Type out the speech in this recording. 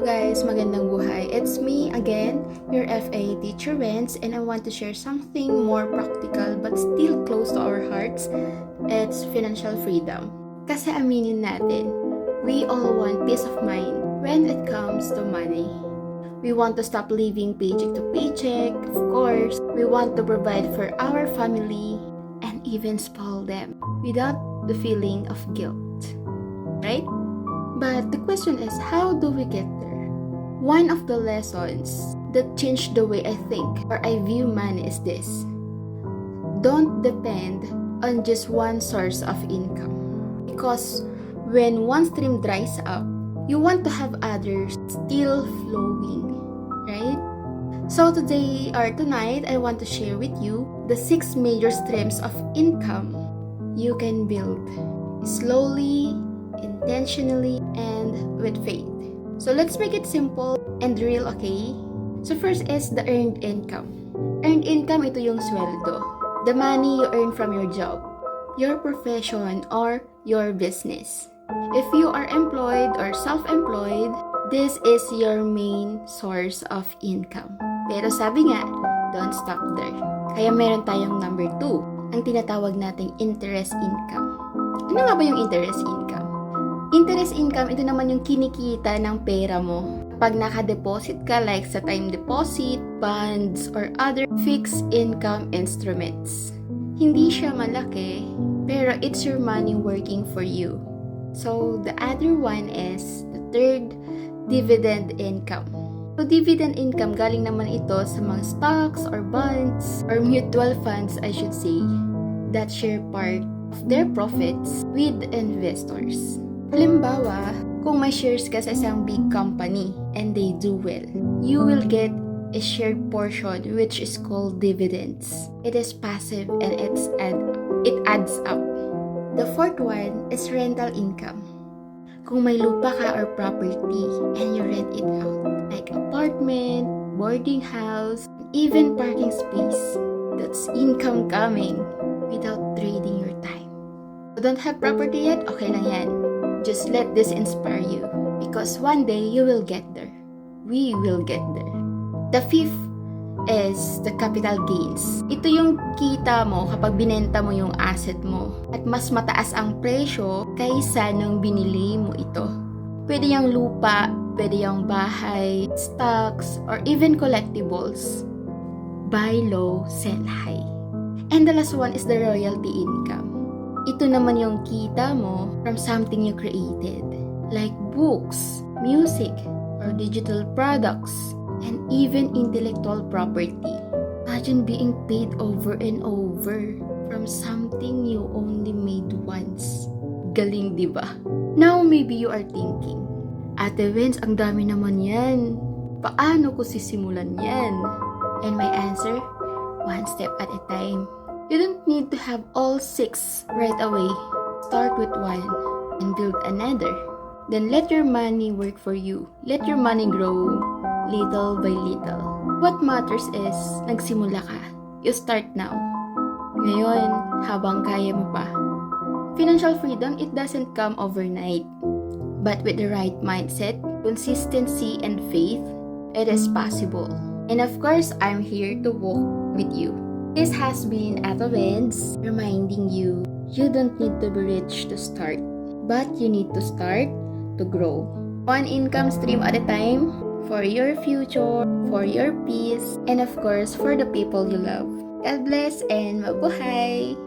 guys, magandang buhay. It's me again, your FA teacher Renz, and I want to share something more practical but still close to our hearts. It's financial freedom. Kasi aminin natin, we all want peace of mind when it comes to money. We want to stop living paycheck to paycheck, of course. We want to provide for our family and even spoil them without the feeling of guilt. Right? But the question is, how do we get there? One of the lessons that changed the way I think or I view money is this. Don't depend on just one source of income. Because when one stream dries up, you want to have others still flowing, right? So today or tonight, I want to share with you the 6 major streams of income you can build slowly, intentionally, and with faith. So let's make it simple and real, okay? So first is the earned income. Earned income, ito yung sweldo. The money you earn from your job, your profession, or your business. If you are employed or self-employed, this is your main source of income. Pero sabi nga, don't stop there. Kaya meron tayong number 2, ang tinatawag nating interest income. Ano nga ba yung interest income? Interest income, ito naman yung kinikita ng pera mo. Pag naka-deposit ka like sa time deposit, bonds, or other fixed income instruments. Hindi siya malaki, pero it's your money working for you. So, the other one is the third, dividend income. So, dividend income, galing naman ito sa mga stocks or bonds or mutual funds, I should say, that share part of their profits with investors. Halimbawa, kung may shares ka sa isang big company and they do well, you will get a shared portion which is called dividends. It is passive and it adds up. The fourth one is rental income. Kung may lupa ka or property and you rent it out, like apartment, boarding house, even parking space, that's income coming without trading your time. So don't have property yet? Okay lang yan. Just let this inspire you because one day you will get there. We will get there. The fifth is the capital gains. Ito yung kita mo kapag binenta mo yung asset mo at mas mataas ang presyo kaysa nung binili mo ito. Pwede yung lupa, pwede yung bahay, stocks, or even collectibles. Buy low, sell high. And the last one is the royalty income. Ito naman yung kita mo from something you created, like books, music, or digital products, and even intellectual property. Imagine being paid over and over from something you only made once. Galing, di ba? Now, maybe you are thinking, Ate Vince, ang dami naman yan. Paano ko sisimulan yan? And my answer, one step at a time. You don't need to have all 6 right away. Start with one and build another. Then let your money work for you. Let your money grow little by little. What matters is, nagsimula ka. You start now. Ngayon, habang kaya mo pa. Financial freedom, it doesn't come overnight. But with the right mindset, consistency, and faith, it is possible. And of course, I'm here to walk with you. This has been Ate Vince reminding you, you don't need to be rich to start, but you need to start to grow. One income stream at a time for your future, for your peace, and of course, for the people you love. God bless and mabuhay!